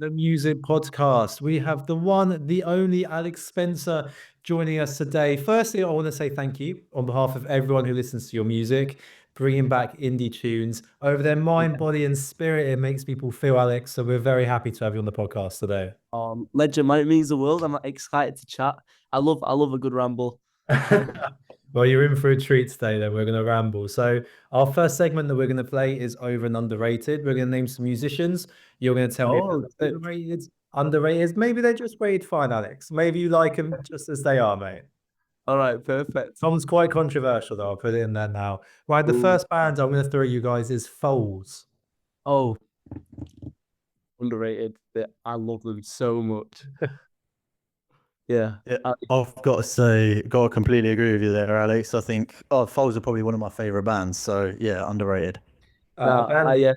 the music podcast. We have the one, the only Alex Spencer joining us today. Firstly, I want to say thank you on behalf of everyone who listens to your music, bringing back indie tunes over their mind, body, and spirit. It makes people feel, Alex. So we're very happy to have you on the podcast today. Legend, man, it means the world. I'm excited to chat. I love a good ramble. Well, you're in for a treat today, then. We're going to ramble. So, our first segment that we're going to play is over and underrated. We're going to name some musicians. You're going to tell me if Oh, they're overrated, underrated. Maybe they're just rated fine, Alex. Maybe you like them just as they are, mate. all right, perfect. Tom's quite controversial, though. I'll put it in there now. Right, the Ooh. first band I'm going to throw you guys is Foals. Oh, underrated. I love them so much. Yeah. Yeah, Uh, I've got to say, got to completely agree with you there, Alex. I think Foles are probably one of my favorite bands. So yeah, underrated. A band, yeah,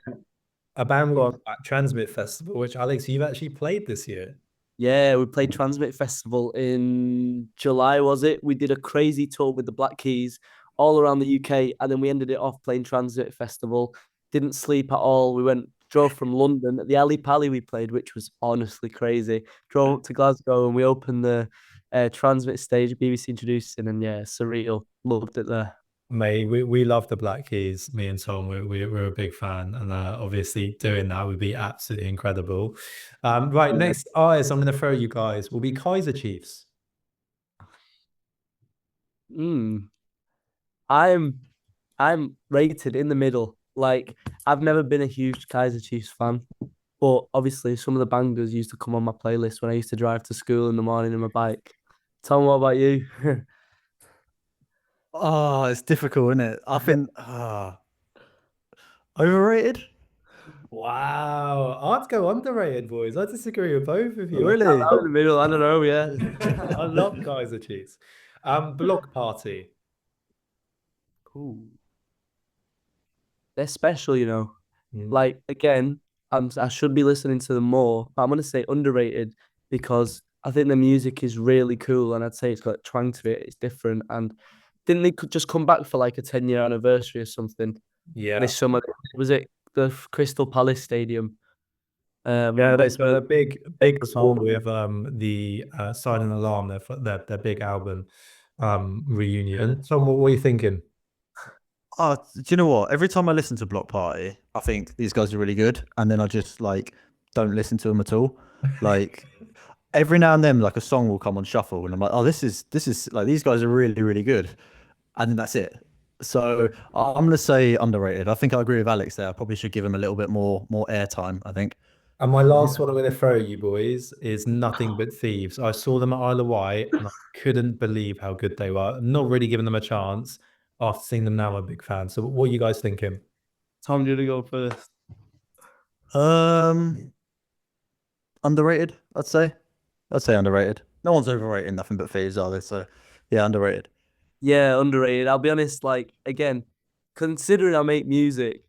a band go on. at Transmit Festival, which, Alex, you've actually played this year. Yeah, we played Transmit Festival in July, was it? We did a crazy tour with the Black Keys all around the UK, and then we ended it off playing Transmit Festival. Didn't sleep at all. Drove from London. The Ali Pali we played, which was honestly crazy. Drove up to Glasgow and we opened the Transmit stage, BBC introducing, and yeah, surreal. Loved it there. Mate, we love the Black Keys. Me and Tom, we're a big fan, and obviously doing that would be absolutely incredible. Right, Yeah. next artist I'm going to throw you guys will be Kaiser Chiefs. Mm. I'm I'm rated in the middle. Like I've never been a huge Kaiser Chiefs fan, but obviously some of the bangers used to come on my playlist when I used to drive to school in the morning on my bike. Tell me what about you? Oh, it's difficult, isn't it? I think overrated. Wow, I'd go underrated, boys. I disagree with both of you. Really? I'm in the middle. I don't know. Yeah. I love Kaiser Chiefs. Block Party. Cool. They're special, you know. Mm. Like again, I should be listening to them more. But I'm gonna say underrated because I think the music is really cool, and I'd say it's got twang to it. It's different, and didn't they just come back for like a 10-year anniversary or something Yeah, this summer? Was it the Crystal Palace Stadium? yeah, But that's a big song with the Silent Alarm, their big album reunion. So, what are you thinking? Oh, do you know what? Every time I listen to Block Party, I think these guys are really good, and then I just like don't listen to them at all. Like every now and then, like a song will come on shuffle, and I'm like, oh, this is like these guys are really really good, and then that's it. So I'm gonna say underrated. I think I agree with Alex there. I probably should give him a little bit more airtime. I think. And my last one I'm going to throw you boys is Nothing But Thieves. I saw them at Isle of Wight and I couldn't believe how good they were. I'm not really giving them a chance. After seeing them now, I'm a big fan. So what are you guys thinking? Tom, you to go first. Um, underrated. I'd say underrated. No one's overrated Nothing But Thieves, are they? So yeah, underrated. Yeah, underrated. I'll be honest. Like again, considering I make music,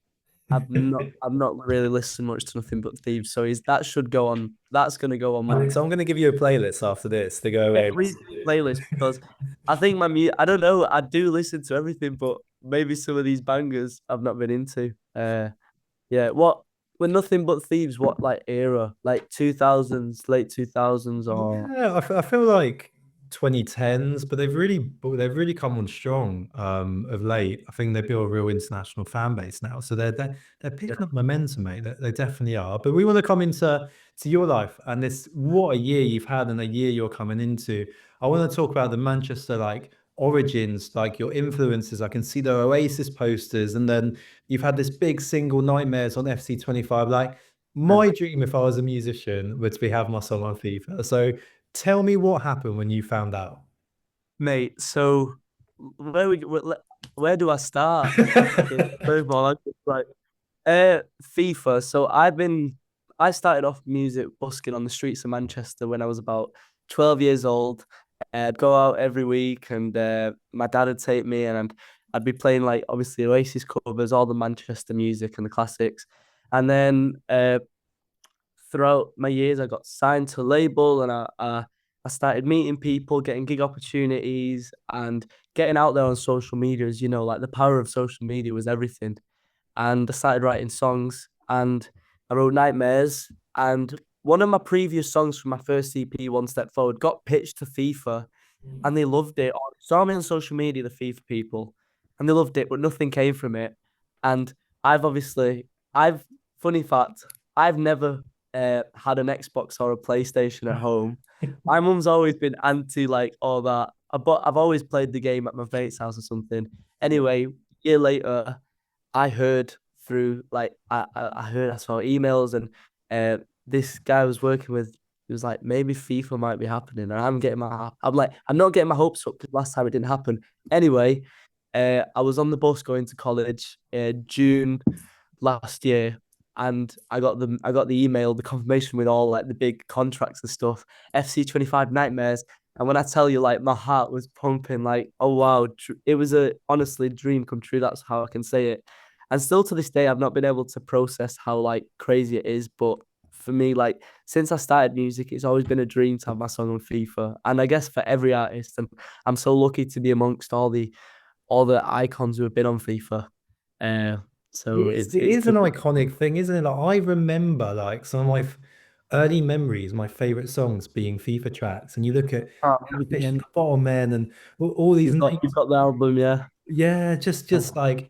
I've not really listened much to Nothing But Thieves. So is that should go on. That's gonna go on my So I'm going to give you a playlist after this to go away. please playlist because I think I don't know. I do listen to everything, but maybe some of these bangers I've not been into. Yeah. What? When Nothing But Thieves, what like era? Like 2000s, late 2000s, or Yeah, I feel like 2010s, but they've really come on strong of late. I think they built a real international fan base now, so they're picking up momentum, mate. They definitely are. But we want to come into your life and this what a year you've had and a year you're coming into. I want to talk about the Manchester like origins, like your influences. I can see the Oasis posters, and then you've had this big single Nightmares on FC25. Like my dream, if I was a musician, would be have my song on FIFA. So tell me what happened when you found out. mate. So where do I start? First of all, I just like FIFA. So I started off music busking on the streets of Manchester when I was about 12 years old. I'd go out every week, and my dad would take me, and I'd be playing like obviously Oasis covers, all the Manchester music and the classics. And then throughout my years, I got signed to a label, and I started meeting people, getting gig opportunities, and getting out there on social media. As you know, like the power of social media was everything. And I started writing songs, and I wrote Nightmares. And one of my previous songs from my first EP, One Step Forward, got pitched to FIFA, and they loved it. Saw me on social media, the FIFA people, and they loved it, but nothing came from it. And I've funny fact, I've never had an Xbox or a PlayStation at home. My mum's always been anti like all that. But I've always played the game at my mate's house or something. Anyway, year later, I heard through like I saw emails, and this guy I was working with, he was like, maybe FIFA might be happening, and I'm not getting my hopes up because last time it didn't happen. Anyway, I was on the bus going to college June last year, and I got the email, the confirmation with all like the big contracts and stuff, FC25 Nightmares. And when I tell you, like, my heart was pumping, like, oh wow, it was a honestly dream come true. That's how I can say it. And still to this day, I've not been able to process how like crazy it is. But for me, like since I started music, it's always been a dream to have my song on FIFA. And I guess for every artist, and I'm so lucky to be amongst all the icons who have been on FIFA. So It is an iconic thing, isn't it? Like, I remember like some of my early memories, my favorite songs being FIFA tracks, and you look at Fish and the Bottom Men and all these you've got the album, yeah. yeah, just like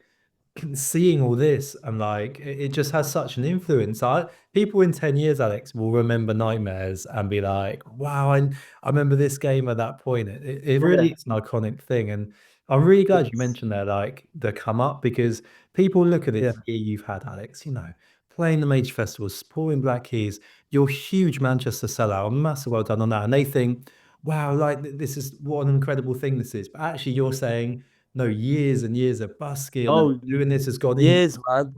seeing all this, and like it just has such an influence. People in 10 years, Alex, will remember Nightmares and be like, wow, I remember this game at that point. It really is an iconic thing. And I'm really glad you mentioned that, like the come up, because people look at this year you've had, Alex, playing the major festivals, supporting Black Keys, your huge Manchester sellout, massive well done on that. And they think, wow, like this is what an incredible thing this is. But actually you're saying, no, years and years of busking and doing this has gone years, man.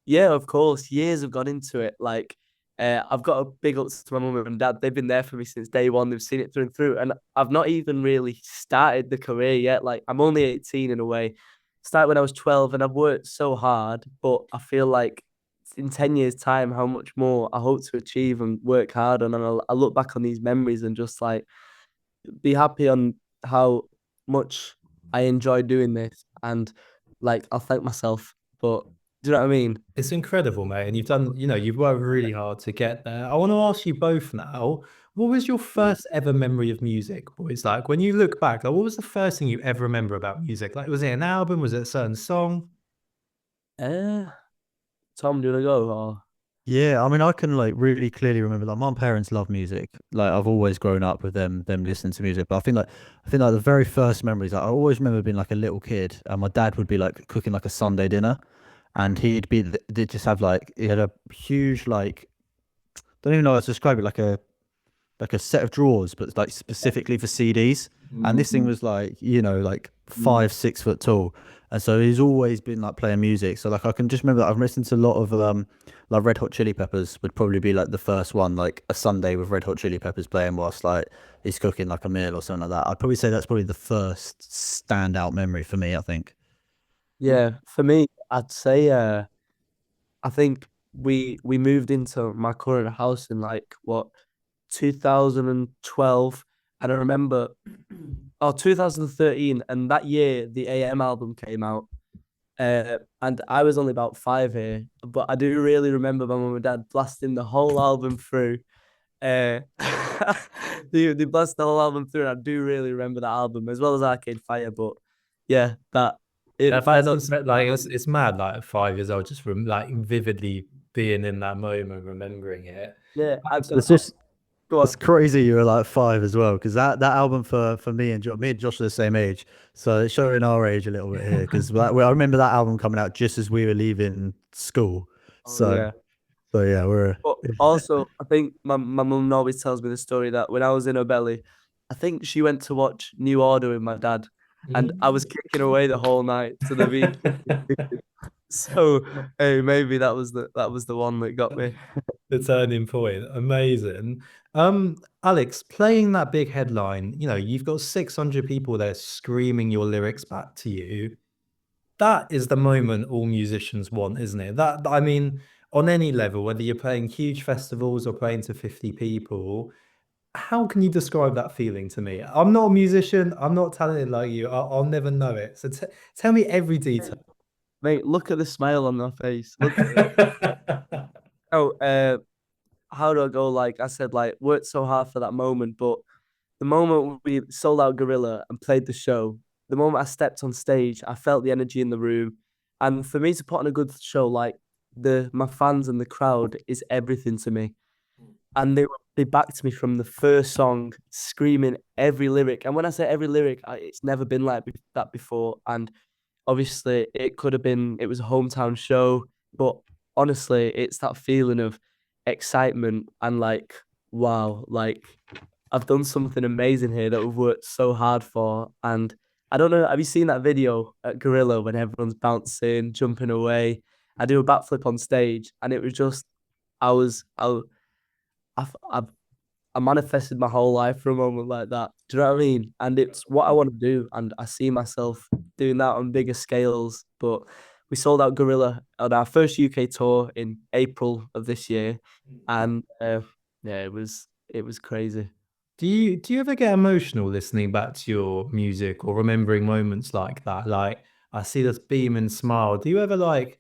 Yeah, of course. Years have gone into it. Like, I've got a big ups to my mum and dad. They've been there for me since day one. They've seen it through and through. And I've not even really started the career yet. Like, I'm only 18 in a way. Started when I was 12, and I've worked so hard. But I feel like in 10 years' time, how much more I hope to achieve and work hard on. And I look back on these memories and just like be happy on how much I enjoy doing this. And like, I'll thank myself. But do you know what I mean? It's incredible, mate. And you've worked really hard to get there. I want to ask you both now, what was your first ever memory of music, boys? Like when you look back, like what was the first thing you ever remember about music? Like, was it an album? Was it a certain song? Tom, do you want to go? Or Yeah, I mean, I can like really clearly remember like my parents love music. Like I've always grown up with them listening to music. But I think like the very first memories, like, I always remember being like a little kid, and my dad would be like cooking like a Sunday dinner, and they'd just have like he had a huge like don't even know how to describe it, like a set of drawers, but like specifically for CDs. And this thing was like, like 5, 6 foot tall. And so he's always been like playing music. So like I can just remember that I've listened to a lot of like Red Hot Chili Peppers would probably be like the first one, like a Sunday with Red Hot Chili Peppers playing whilst like he's cooking like a meal or something like that. I'd probably say that's probably the first standout memory for me, I think. yeah, for me, I'd say I think we moved into my current house in like what 2012, and I remember 2013, and that year the AM album came out. And I was only about 5 here, but I do really remember my mum and dad blasting the whole album through. Uh, they blasted the whole album through, and I do really remember that album as well as Arcade Fire. But yeah, Like it's mad. Like at 5 years old, just from like vividly being in that moment, remembering it. yeah, It's just it's crazy you were like 5 as well, because that album for me and Josh are the same age, so it's showing our age a little bit here. Because I remember that album coming out just as we were leaving school. So yeah, we're But also, I think my mum always tells me the story that when I was in her belly, I think she went to watch New Order with my dad, and I was kicking away the whole night to the beat. So hey, maybe that was the one that got me. The turning point. Amazing. Alex, playing that big headline, you've got 600 people there screaming your lyrics back to you. That is the moment all musicians want, isn't it? That, I mean, on any level, whether you're playing huge festivals or playing to 50 people, how can you describe that feeling to me? I'm not a musician. I'm not talented like you. I'll never know it. So tell me every detail. Mate, look at the smile on their face. Look at it. Oh, how do I go? Like I said, like worked so hard for that moment, but the moment we sold out Gorilla and played the show, the moment I stepped on stage, I felt the energy in the room. And for me to put on a good show, like my fans and the crowd is everything to me. And they backed me from the first song, screaming every lyric. And when I say every lyric, it's never been like that before. And obviously, it was a hometown show, but honestly, it's that feeling of excitement and like, wow, like I've done something amazing here that we've worked so hard for. And I don't know, have you seen that video at Gorilla when everyone's bouncing, jumping away? I do a backflip on stage, and it was just, I was, I, I, I manifested my whole life for a moment like that. Do you know what I mean? And it's what I want to do, and I see myself doing that on bigger scales. But we sold out Gorilla on our first UK tour in April of this year, and yeah, it was crazy. Do you ever get emotional listening back to your music or remembering moments like that? Like I see this beam and smile. Do you ever like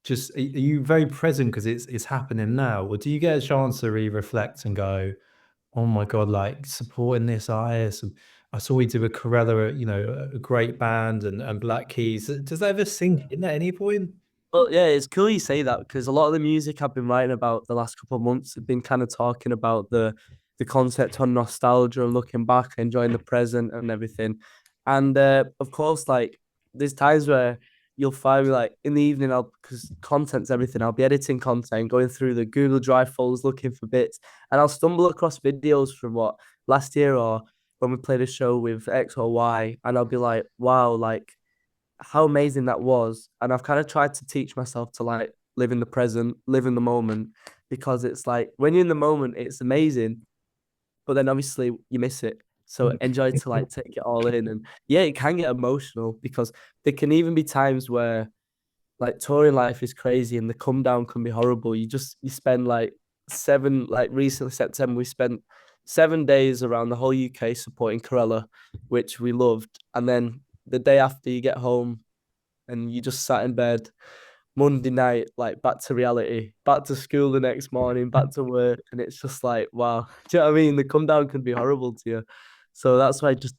just are you very present because it's happening now, or do you get a chance to reflect and go, "Oh my god, like supporting this artist, and I saw we do a Corella, a great band and Black Keys." Does that ever sink in at any point? Well, yeah, it's cool you say that because a lot of the music I've been writing about the last couple of months have been kind of talking about the concept on nostalgia and looking back, enjoying the present and everything. And of course, like there's times where you'll find me like in the evening, because content's everything. I'll be editing content, going through the Google Drive folders looking for bits, and I'll stumble across videos from what last year or when we played a show with X or Y, and I'll be like, wow, like how amazing that was. And I've kind of tried to teach myself to like live in the present, live in the moment, because it's like when you're in the moment, it's amazing, but then obviously you miss it. So enjoy to like take it all in. And yeah, it can get emotional because there can even be times where like touring life is crazy and the come down can be horrible. You spend like recently September, we spent 7 days around the whole UK supporting Corella, which we loved. And then the day after you get home and you just sat in bed Monday night, like back to reality, back to school the next morning, back to work. And it's just like, wow. Do you know what I mean? The come down can be horrible to you. So that's why just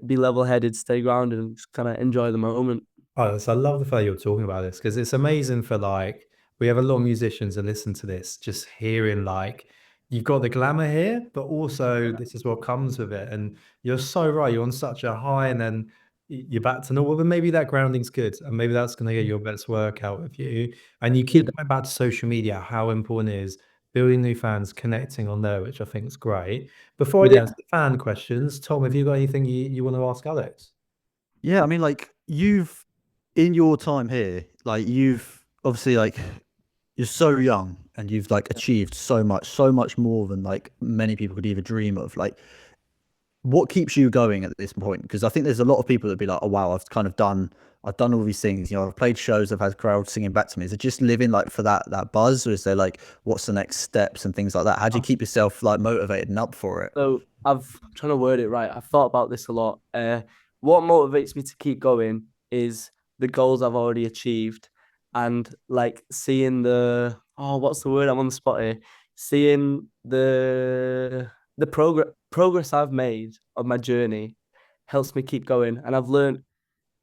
be level headed, stay grounded, and just kind of enjoy the moment. Oh, so I love the fact you're talking about this because it's amazing for like we have a lot of musicians that listen to this, just hearing like you've got the glamour here, but also this is what comes with it. And you're so right, you're on such a high, and then you're back to normal. But maybe that grounding's good, and maybe that's going to get your best work out of you. And you keep going back to social media, how important it is building new fans, connecting on there, which I think is great. Before I get Yeah. into the fan questions, Tom, have you got anything you want to ask Alex? Yeah, I mean, like you've in your time here, like you've obviously like you're so young and you've like achieved so much more than like many people could even dream of. Like, what keeps you going at this point? Because I think there's a lot of people that be like, oh wow, I've done all these things. You know, I've played shows, I've had crowds singing back to me. Is it just living like for that buzz, or is there like what's the next steps and things like that? How do you keep yourself like motivated and up for it? So I'm trying to word it right. I've thought about this a lot. What motivates me to keep going is the goals I've already achieved, and like seeing what's the word? I'm on the spot here. Seeing the progress I've made on my journey helps me keep going, and I've learned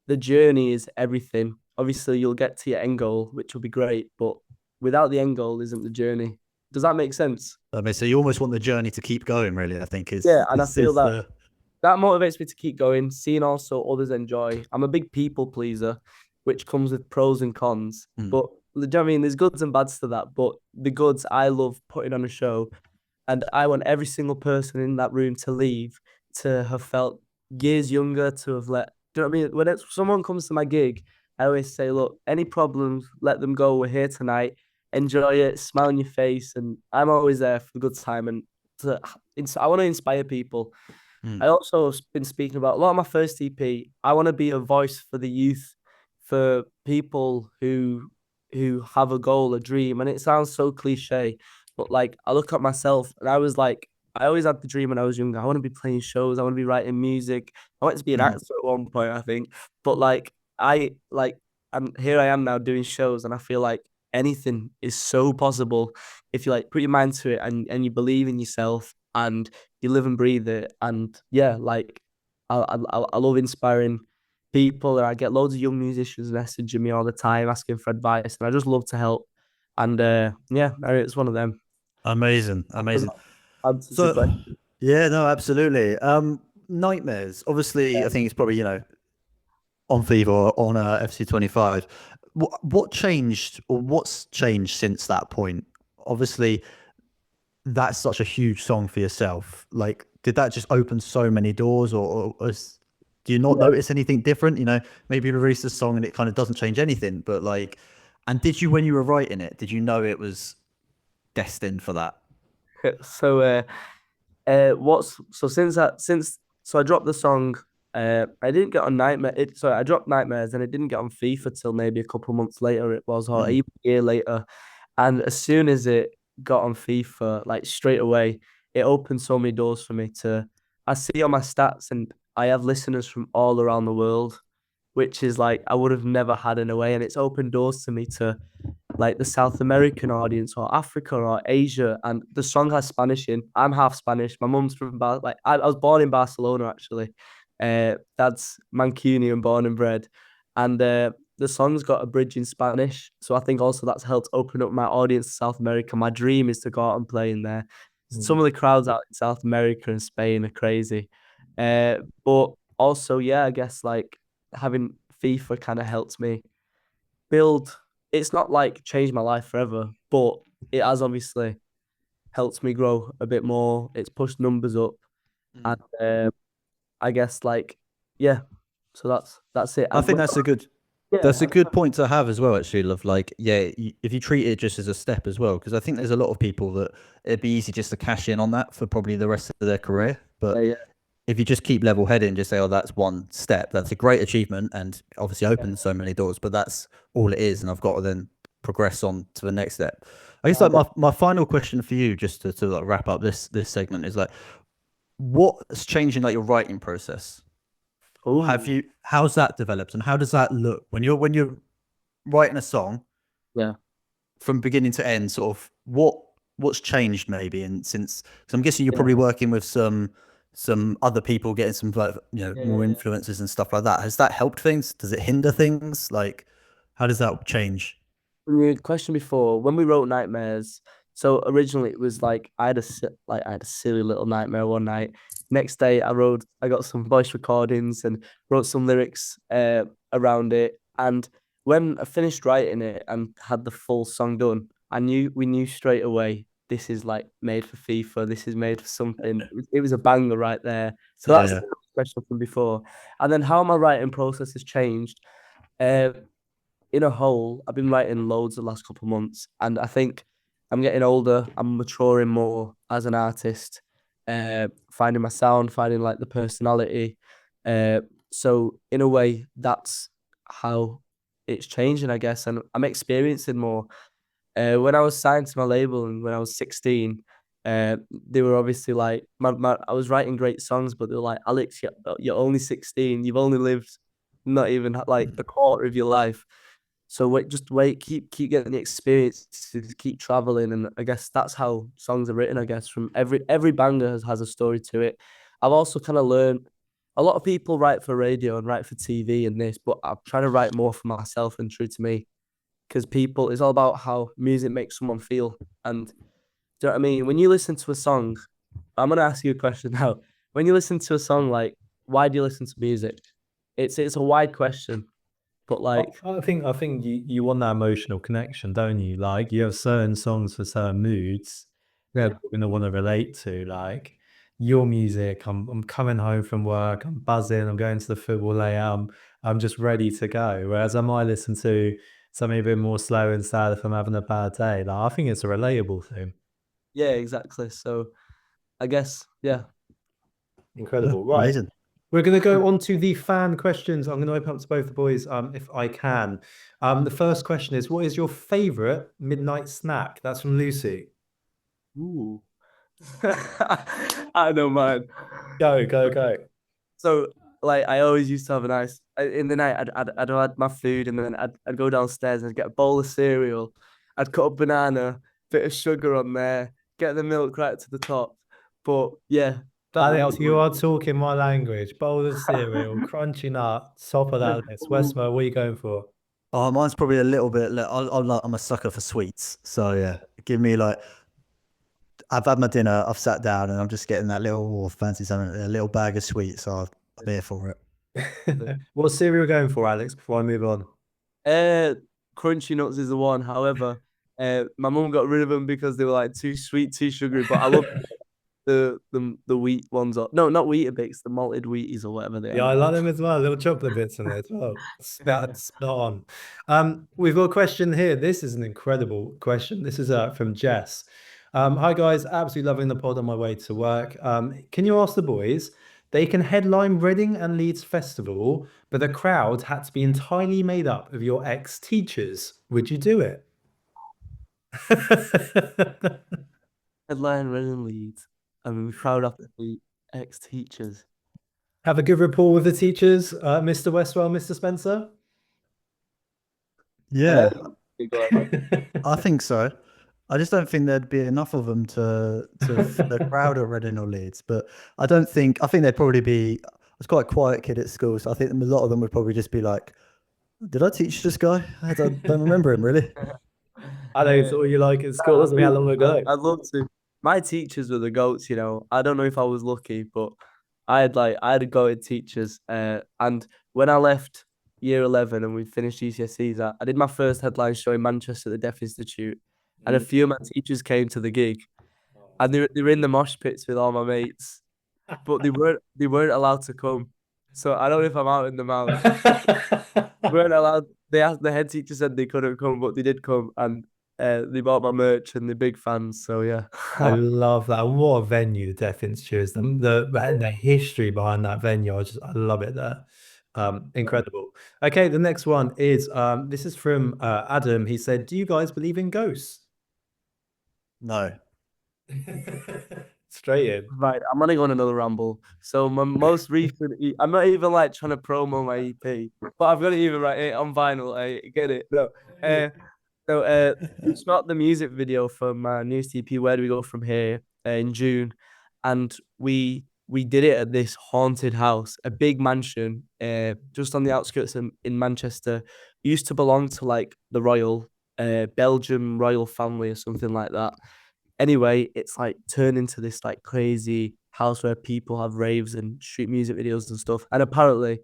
the journey is everything. Obviously, you'll get to your end goal, which will be great, but without the end goal isn't the journey. Does that make sense? I mean, so you almost want the journey to keep going, really. I think Yeah, and I feel is that the that motivates me to keep going, seeing also others enjoy. I'm a big people pleaser, which comes with pros and cons. Mm. But do you know what I mean? There's goods and bads to that. But the goods, I love putting on a show, and I want every single person in that room to leave to have felt years younger, to have let. Do you know what I mean? When someone comes to my gig, I always say, look, any problems, let them go. We're here tonight. Enjoy it, smile on your face, and I'm always there for a good time. And I want to inspire people. Mm. I also been speaking about a lot of my first EP. I want to be a voice for the youth, for people who have a goal, a dream, and it sounds so cliche, but like I look at myself and I was like, I always had the dream when I was younger. I want to be playing shows. I want to be writing music. I wanted to be an Mm. actor at one point, I think. But like I'm here I am now doing shows, and I feel like anything is so possible if you like put your mind to it and you believe in yourself and you live and breathe it. And yeah, like I love inspiring people. And I get loads of young musicians messaging me all the time asking for advice, and I just love to help. And yeah, it's one of them. Amazing, amazing. Answers your So, question. yeah, no, absolutely. Nightmares. Obviously, I think it's probably on FIFA or on FC25. What changed, or what's changed since that point? Obviously, that's such a huge song for yourself. Like, did that just open so many doors, do you not Yeah. notice anything different? Maybe you release a song and it kind of doesn't change anything, but like, and did you, when you were writing it, did you know it was destined for that? So what's so since so I dropped the song. I didn't get on Nightmare. Sorry, I dropped Nightmares and it didn't get on FIFA till maybe a couple of months later. It was, or Mm. even a year later. And as soon as it got on FIFA, like straight away, it opened so many doors for me to. I see on my stats, and I have listeners from all around the world, which is like I would have never had in a way, and it's opened doors to me to like the South American audience or Africa or Asia. And the song has Spanish in. I'm half Spanish. My mum's from I was born in Barcelona actually. Dad's Mancunian, born and bred, and the song's got a bridge in Spanish. So I think also that's helped open up my audience to South America. My dream is to go out and play in there. Some of the crowds out in South America and Spain are crazy. But also, yeah, I guess like having FIFA kind of helps me build. It's not like changed my life forever, but it has obviously helped me grow a bit more. It's pushed numbers up, and I guess like yeah. So that's it. I And think that's a good yeah, point to have as well, actually, of like, yeah, if you treat it just as a step as well, because I think there's a lot of people that it'd be easy just to cash in on that for probably the rest of their career. But yeah, if you just keep level headed and just say, oh, that's one step, that's a great achievement and obviously opens so many doors, but that's all it is. And I've got to then progress on to the next step. I guess like my final question for you, just to like wrap up this segment, is like, what's changing like your writing process? How's that developed, and how does that look when you're writing a song yeah. from beginning to end? Sort of what's changed maybe, and since, because I'm guessing you're Yeah. probably working with some other people, getting some like, more Yeah. influences and stuff like that. Has that helped things? Does it hinder things? Like, how does that change? Your question before, when we wrote Nightmares, so originally it was like I had a silly little nightmare one night. Next day I got some voice recordings and wrote some lyrics around it. And when I finished writing it and had the full song done, we knew straight away this is like made for FIFA. This is made for something. It was a banger right there. So that's Yeah. the question from before. And then how my writing process has changed. Uh, in a whole, I've been writing loads the last couple of months, and I think I'm getting older. I'm maturing more as an artist, finding my sound, finding like the personality. So in a way, that's how it's changing, I guess, and I'm experiencing more. When I was signed to my label and when I was 16, they were obviously like, I was writing great songs, but they were like, Alex, you're only 16. You've only lived not even like a quarter of your life. So wait, keep getting the experience, to keep traveling, and I guess that's how songs are written. I guess from every banger has a story to it. I've also kind of learned a lot of people write for radio and write for TV and this, but I'm trying to write more for myself and true to me, because people, it's all about how music makes someone feel. And do you know what I mean? When you listen to a song, I'm gonna ask you a question now. When you listen to a song, like, why do you listen to music? It's a wide question, but like, I think you want that emotional connection, don't you? Like you have certain songs for certain moods that you're gonna want to relate to. Like your music, I'm coming home from work, I'm buzzing, I'm going to the football layout, I'm just ready to go. Whereas I might listen to something a bit more slow and sad if I'm having a bad day. Like I think it's a relatable thing. yeah, exactly. So I guess, yeah. Incredible. Right. Amazing. We're going to go on to the fan questions. I'm going to open up to both the boys, if I can. The first question is, what is your favorite midnight snack? That's from Lucy. Ooh. I don't mind. Go. So, like, I always used to have a nice in the night. I'd had my food, and then I'd go downstairs and I'd get a bowl of cereal. I'd cut a banana, bit of sugar on there, get the milk right to the top. But yeah, that was Alex, you are talking my language. Bowl of cereal, crunchy nut, top of that list. Westmo, what are you going for? Oh, mine's probably a little bit. I'm a sucker for sweets, so yeah, give me like. I've had my dinner, I've sat down, and I'm just getting that little fancy something, a little bag of sweets. So I'm here for it. What cereal are you going for, Alex, before I move on? Crunchy nuts is the one. However, my mum got rid of them because they were like too sweet, too sugary. But I love the wheat ones. No, not Weetabix, the malted Wheaties or whatever they Yeah, are. I like them as well. Little chocolate bits in there as well. Spot on. We've got a question here. This is an incredible question. This is from Jess. Hi guys, absolutely loving the pod on my way to work. Can you ask the boys? They can headline Reading and Leeds Festival, but the crowd had to be entirely made up of your ex-teachers. Would you do it? Headline Reading Leeds. I mean, we proud of the ex-teachers. Have a good rapport with the teachers, Mr. Westwell, Mr. Spencer? Yeah, I think so. I just don't think there'd be enough of them to for the crowd at Reading or Leeds. But I think there'd probably be. I was quite a quiet kid at school, so I think a lot of them would probably just be like, "Did I teach this guy? I don't remember him really." I know it's all you like at school, doesn't how long ago? I'd love to. My teachers were the goats, you know. I don't know if I was lucky, but I had go at teachers. And when I left year 11 and we finished GCSEs, I did my first headline show in Manchester at the Deaf Institute, and a few of my teachers came to the gig, and they were in the mosh pits with all my mates, but they weren't allowed to come. So I don't know if I'm out in the mouth. They weren't allowed. The head teacher said they couldn't come, but they did come, and they bought my merch and they're big fans. So yeah. I love that. And what a venue the Deaf Institute is. The history behind that venue, I love it there. Incredible. Okay, the next one is this is from Adam. He said, "Do you guys believe in ghosts?" No. Straight in. Right, I'm gonna go on another ramble. So my most recent, I'm not even like trying to promo my EP, but I've got it even right here on vinyl. Get it? No. We shot the music video for my newest EP. Where do we go from here? In June, and we did it at this haunted house, a big mansion, just on the outskirts in Manchester. It used to belong to like the Belgian royal family or something like that. Anyway, it's like turned into this like crazy house where people have raves and shoot music videos and stuff. And apparently,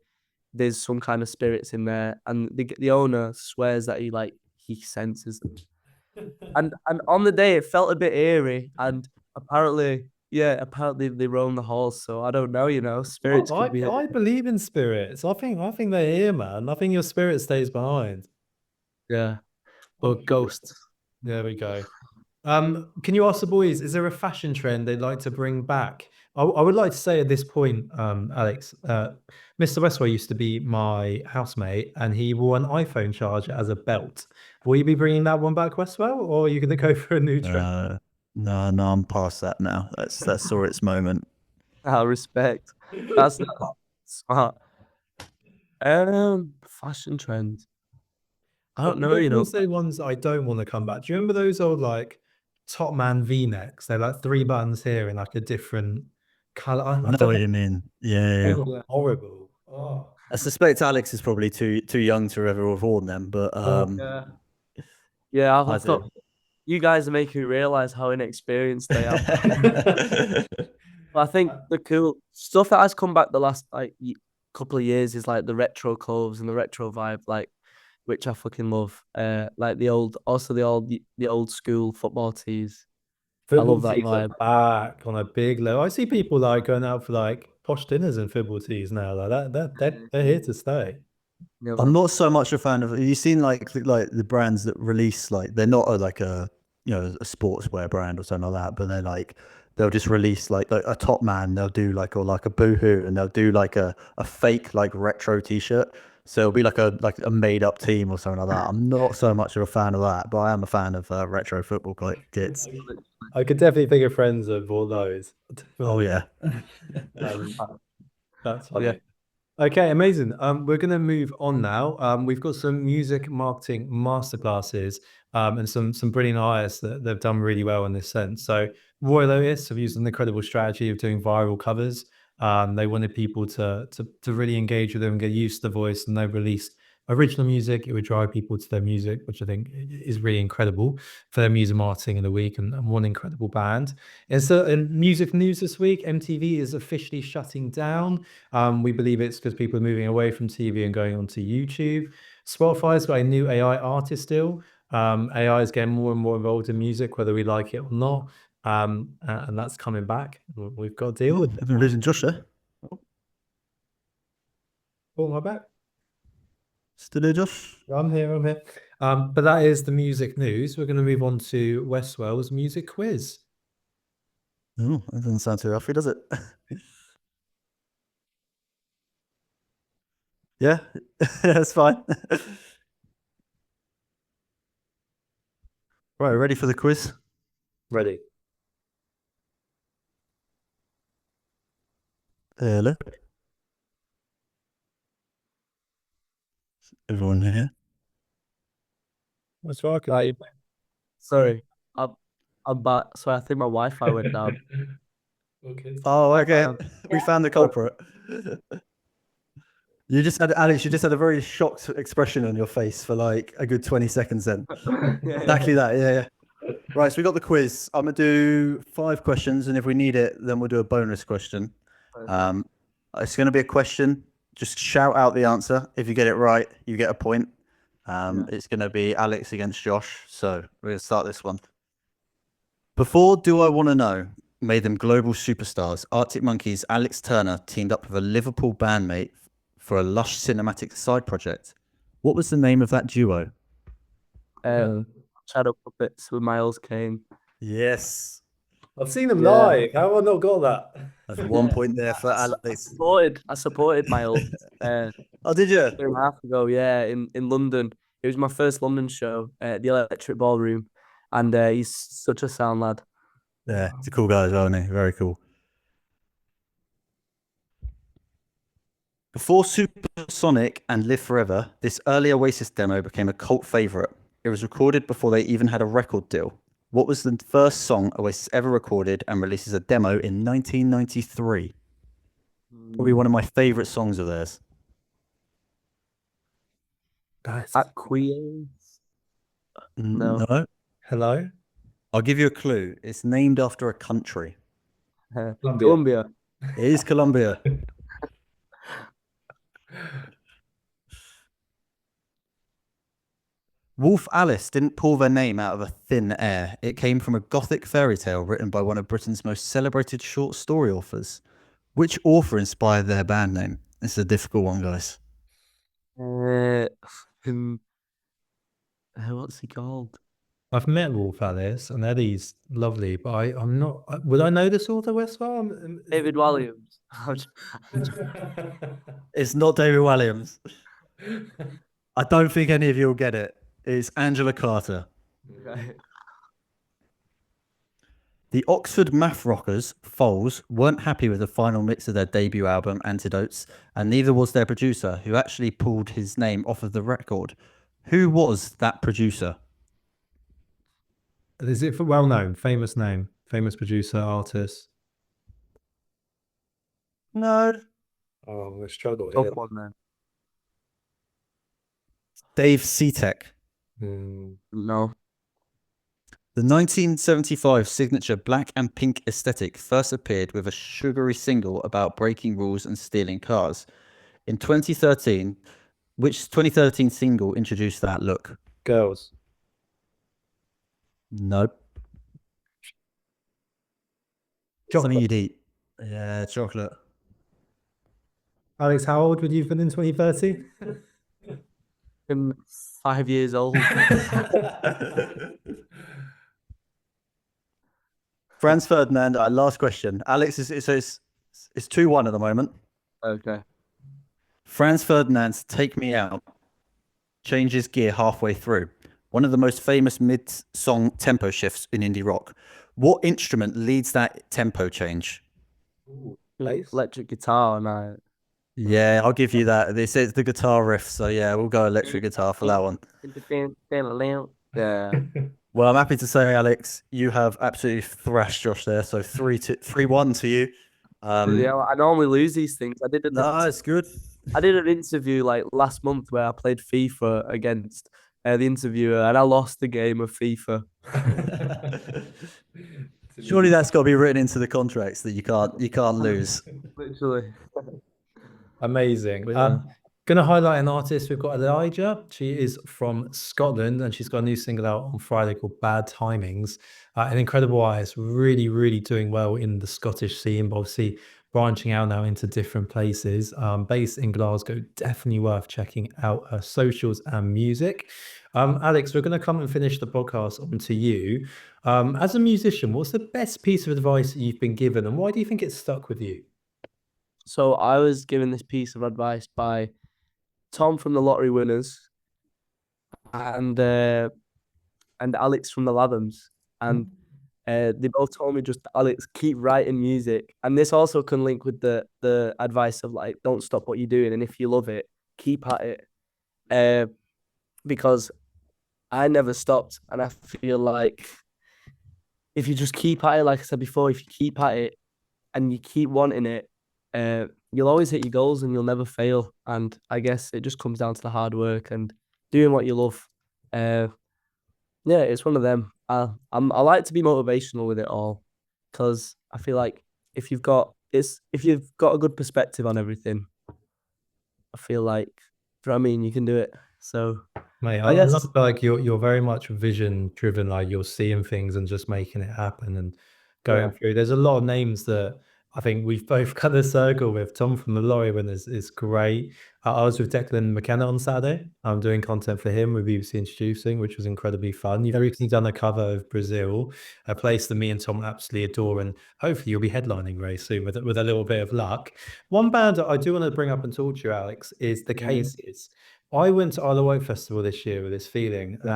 there's some kind of spirits in there, and the owner swears that he senses them. And on the day, it felt a bit eerie, and apparently they roam the halls. So I don't know, you know, spirits could be. I believe in spirits. I think they're here, man. I think your spirit stays behind. Yeah, or ghosts. There we go. Can you ask the boys, is there a fashion trend they'd like to bring back? I would like to say at this point, Alex, Mr. Westway used to be my housemate, and he wore an iPhone charger as a belt. Will you be bringing that one back, Westwell, or are you going to go for a new trend? No, I'm past that now. That saw its moment. Respect. That's not smart. Fashion trends. I don't know, you know. Also, ones I don't want to come back. Do you remember those old like Top Man V-necks? They're like 3 buttons here in like a different color. I know what you mean. Yeah. Horrible. Oh. I suspect Alex is probably too young to ever have worn them, but yeah, I've got. You guys are making me realize how inexperienced they are. But I think the cool stuff that has come back the last like couple of years is like the retro clothes and the retro vibe, like which I fucking love. Like the old school football tees. I love that vibe. Back on a big level. I see people like going out for like posh dinners and football tees now. Like they're here to stay. Yeah, I'm not so much a fan of. Have you seen like the brands that release like they're not like a a sportswear brand or something like that, but they'll just release like a Top Man. They'll do like a Boohoo, and they'll do like a fake like retro T-shirt. So it'll be like a made up team or something like that. I'm not so much of a fan of that, but I am a fan of retro football kits. I could definitely think of friends of all those. Oh yeah. That's funny. Yeah. Okay, amazing. We're going to move on now. We've got some music marketing masterclasses and some brilliant artists that they've done really well in this sense. So Royal Otis have used an incredible strategy of doing viral covers. They wanted people to really engage with them, get used to the voice, and they've released original music. It would drive people to their music, which I think is really incredible for their music marketing in the week, and one incredible band. And so in music news this week, MTV is officially shutting down. We believe it's because people are moving away from TV and going onto YouTube. Spotify's got a new AI artist deal. AI is getting more and more involved in music, whether we like it or not. And that's coming back. We've got to deal with it. I've been losing Josh there. Oh, my back. Still there, Josh? I'm here. But that is the music news. We're going to move on to Westwell's music quiz. Oh, that doesn't sound too roughy, does it? Yeah, that's fine. Right, ready for the quiz? Ready. Hello. Everyone here? What's wrong? Sorry, I'm back. Sorry, I think my Wi-Fi went down. Okay. Oh, okay. We found the culprit. You just had, Alex, you just had a very shocked expression on your face for like a good 20 seconds then. Exactly that, yeah. Right, so we got the quiz. I'm going to do 5 questions, and if we need it, then we'll do a bonus question. It's going to be a question. Just shout out the answer. If you get it right, you get a point. It's going to be Alex against Josh. So we're going to start this one. Before Do I Want to Know made them global superstars, Arctic Monkeys' Alex Turner teamed up with a Liverpool bandmate for a lush cinematic side project. What was the name of that duo? Shadow Puppets with Miles Kane. Yes. I've seen them Yeah. live. How have I not got that? That's 1 point there for I Alex. supported Miles Oh, did you? a year and a half ago. Yeah, in London. It was my first London show at the Electric Ballroom, and he's such a sound lad. Yeah, he's a cool guy as well, isn't he? Very cool. Before Supersonic and Live Forever, this early Oasis demo became a cult favorite. It was recorded before they even had a record deal. What was the first song Oasis ever recorded and released as a demo in 1993? Probably one of my favorite songs of theirs. Queen. No. No. Hello? I'll give you a clue. It's named after a country. Colombia. It is Colombia. Wolf Alice didn't pull their name out of a thin air. It came from a gothic fairy tale written by one of Britain's most celebrated short story authors. Which author inspired their band name? This is a difficult one, guys. What's he called? I've met Wolf Alice, and Eddie's lovely, but I'm not. Would I know this author, Westwell? David Williams. It's not David Williams. I don't think any of you will get it. It's Angela Carter. The Oxford math rockers, Foals, weren't happy with the final mix of their debut album, Antidotes, and neither was their producer, who actually pulled his name off of the record. Who was that producer? Is it for well-known, famous name, famous producer, artist? No. Oh, I'm gonna struggle Top here. one then. Dave Seatek. No. The 1975 signature black and pink aesthetic first appeared with a sugary single about breaking rules and stealing cars. In 2013, which 2013 single introduced that look? Girls. Nope. Something you'd eat. Yeah, chocolate. Alex, how old would you have been in 2013? I'm 5 years old. Franz Ferdinand, last question. Alex, it's 2-1 at the moment. Okay. Franz Ferdinand's Take Me Out changes gear halfway through. One of the most famous mid-song tempo shifts in indie rock. What instrument leads that tempo change? Electric guitar and I. Yeah, I'll give you that. This is the guitar riff, so yeah, we'll go electric guitar for that one. Yeah. Well, I'm happy to say, Alex, you have absolutely thrashed Josh there. So 3-1 to you. Yeah, I normally lose these things. No, it's good. I did an interview like last month where I played FIFA against the interviewer, and I lost the game of FIFA. Surely that's got to be written into the contracts that you can't lose. Literally. Amazing. But yeah. Going to highlight an artist. We've got Elijah. She is from Scotland and she's got a new single out on Friday called Bad Timings. An incredible artist, really, really doing well in the Scottish scene, but obviously branching out now into different places. Based in Glasgow, definitely worth checking out her socials and music. Alex, we're going to come and finish the podcast on to you. As a musician, what's the best piece of advice that you've been given and why do you think it's stuck with you? So I was given this piece of advice by Tom from the Lottery Winners and Alex from the Lathams. And they both told me just, Alex, keep writing music. And this also can link with the advice of like, don't stop what you're doing. And if you love it, keep at it. Because I never stopped. And I feel like if you just keep at it, like I said before, if you keep at it and you keep wanting it, you'll always hit your goals and you'll never fail. And I guess it just comes down to the hard work and doing what you love. Yeah, it's one of them. I like to be motivational with it all because I feel like if you've got a good perspective on everything, I feel like, do you know what I mean, you can do it. So Mate, I I guess love like you're very much vision driven, like you're seeing things and just making it happen and going yeah. through. There's a lot of names that I think we've both got a circle with. Tom from the Lorry when is great. I was with Declan McKenna on Saturday. I'm doing content for him with BBC Introducing, which was incredibly fun. You've recently done a cover of Brazil, a place that me and Tom absolutely adore, and hopefully you'll be headlining very soon with a little bit of luck. One band that I do want to bring up and talk to you, Alex, is The Cases. I went to Isle of Wight Festival this year with this feeling, and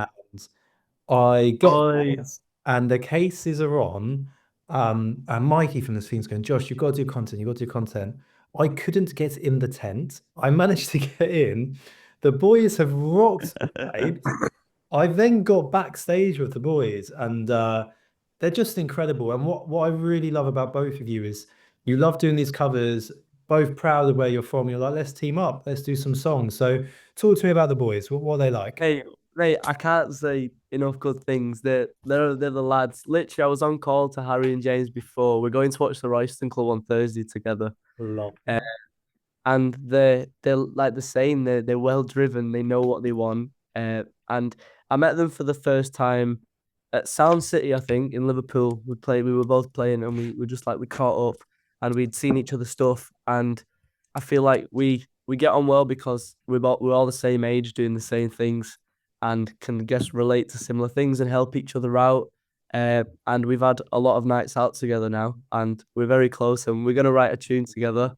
I got Oh, there, yes. and the cases are on. And Mikey from the scene's going, Josh, you've got to do content. You've got to do content. I couldn't get in the tent. I managed to get in. The boys have rocked the vibes. I then got backstage with the boys, and they're just incredible. And what I really love about both of you is you love doing these covers, both proud of where you're from. You're like, let's team up, let's do some songs. So talk to me about the boys. What are they like? Hey, mate, I can't say enough good things. They're the lads. Literally, I was on call to Harry and James before. We're going to watch the Royston Club on Thursday together. Love. Uh, and they're like the same. They're well driven. They know what they want. And I met them for the first time at Sound City, I think, in Liverpool. We were both playing, and we were just like we caught up, and we'd seen each other's stuff. And I feel like we get on well because we're all the same age, doing the same things, and can just relate to similar things and help each other out. And we've had a lot of nights out together now, and we're very close. And we're gonna write a tune together,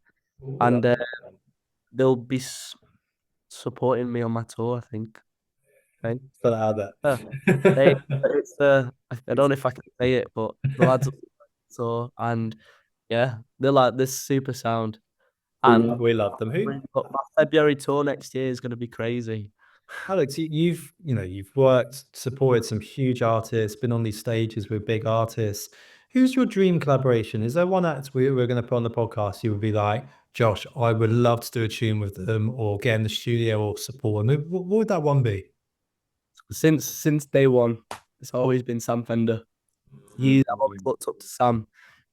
and they'll be supporting me on my tour, I think. Okay. Put it out Uh, there. it's I don't know if I can say it, but the lads so and yeah, they're like this super sound. And We love them. Who, but my February tour next year is gonna be crazy. Alex? You've worked, supported some huge artists, been on these stages with big artists. Who's your dream collaboration? Is there one act we're going to put on the podcast? You would be like, Josh, I would love to do a tune with them, or get in the studio or support them. What would that one be? Since day one, it's always been Sam Fender. I've always looked up to Sam.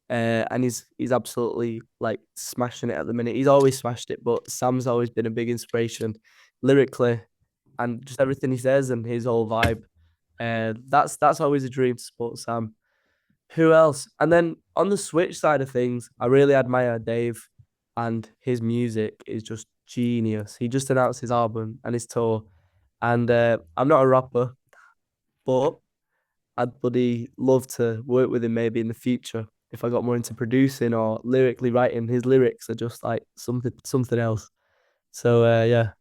And he's absolutely like smashing it at the minute. He's always smashed it, but Sam's always been a big inspiration lyrically and just everything he says and his whole vibe. That's always a dream to support Sam. Who else? And then on the Switch side of things, I really admire Dave, and his music is just genius. He just announced his album and his tour, and I'm not a rapper, but I'd bloody love to work with him maybe in the future if I got more into producing or lyrically writing. His lyrics are just like something else. So yeah.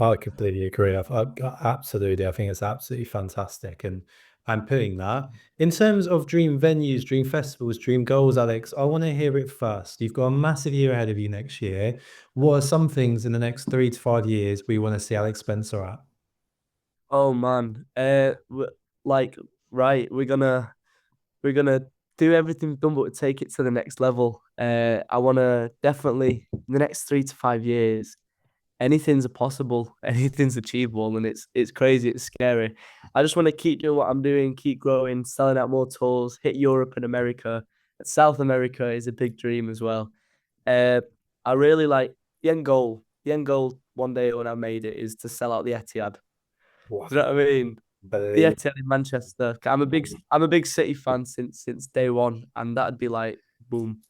I completely agree. Absolutely. I think it's absolutely fantastic. And I'm putting that in terms of dream venues, dream festivals, dream goals, Alex. I want to hear it first. You've got a massive year ahead of you next year. What are some things in the next 3 to 5 years we want to see Alex Spencer at? Oh man. like, right, we're gonna do everything we've done, but take it to the next level. I want to definitely in the next 3 to 5 years, anything's possible, anything's achievable, and it's crazy, it's scary. I just want to keep doing what I'm doing, keep growing, selling out more tours, hit Europe and America. South America is a big dream as well. I really like the end goal. The end goal one day when I made it is to sell out the Etihad. Wow. Do you know what I mean? The Believe- Etihad in Manchester. I'm a big City fan since day one, and that'd be like boom.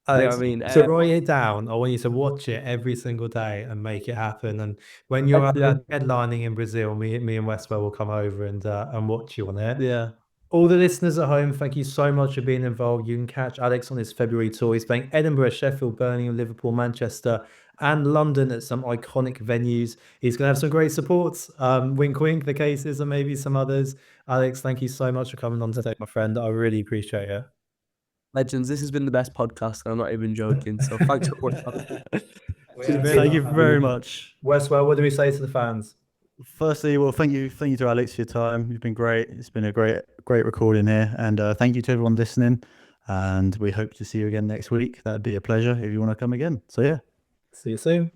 You know Alex, what I mean? to write it down, I want you to watch it every single day and make it happen. And when you're Yeah. headlining in Brazil, me and Westwell will come over and watch you on it. Yeah. All the listeners at home, thank you so much for being involved. You can catch Alex on his February tour. He's playing Edinburgh, Sheffield, Birmingham, Liverpool, Manchester, and London at some iconic venues. He's going to have some great supports. Wink, wink, the Cases, and maybe some others. Alex, thank you so much for coming on today, my friend. I really appreciate it. Legends, this has been the best podcast, and I'm not even joking. So thanks for watching. Thank you very much. Westwell, what do we say to the fans? Firstly, well, thank you to Alex for your time. You've been great. It's been a great recording here, and thank you to everyone listening. And we hope to see you again next week. That'd be a pleasure if you want to come again. So yeah. See you soon.